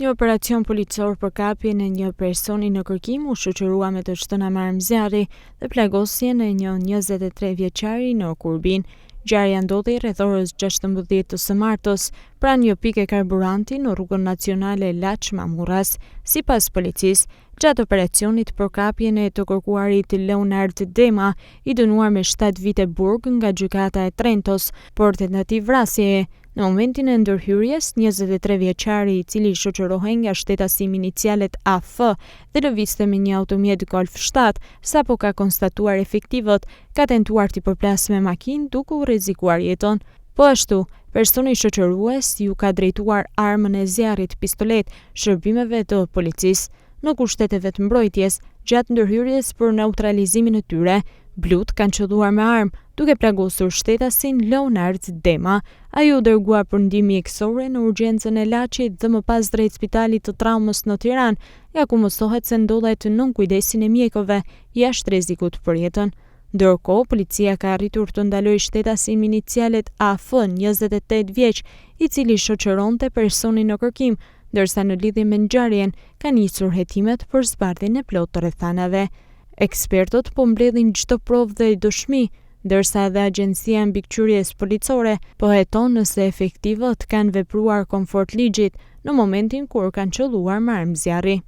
Një operacion policor për kapjen e një personi në kërkim u shoqërua me të shtëna marrëmzjarri dhe plagosjen e një 23 vjeçari në Kurbin. Ngjarja ndodhi rreth orës 16 të së martës pranë një pike karburanti në rrugën nacionale Laç-Mamurras. Sipas policisë, gjatë operacionit për kapjen e të kërkuarit Leonard Dema, i dënuar me 7 vite burg nga gjykata e Trentos për tentativë vrasjeje. Në momentin e ndërhyrjes, 23 vjeçari, i cili shoqërohej nga shtetësimi inicialet AF dhe lëvizte me një automjet Golf 7, sapo ka konstatuar efektivët, ka tentuar t'i përplasë me makinë duke u rrezikuar jetën. Po ashtu, personi shoqërues ju ka drejtuar armën e zjarrit pistolet shërbimeve të policisë. Në kushtet e vetë mbrojtjes, gjatë ndërhyrjes për neutralizimin e tyre, blut kanë qëlluar me armë, duke plagosur shtetasin Leonard Dema. Ai u dërgua për ndihmë mjekësore në urgjencën e Laçit dhe më pas drejt spitalit të traumës në Tiranë, nga ku mësohet se ndodhet nën kujdesin e mjekëve jashtë rrezikut për jetën. Ndërkohë, policia ka arritur të ndalojë shtetasin me inicialet AF, 28 vjeç, i cili shoqëronte personin në kërkim, ndërsa në lidhje me ngjarjen ka nisur hetimet për zbardhjen e plotë të rrethanave. Ekspertët po mbledhin çdo provë dhe dëshmi, ndërsa edhe Agjencia e Mbikëqyrjes Policore po heton nëse efektivët kanë vepruar konfort ligjit në momentin kur kanë qelluar marrëmzjarri.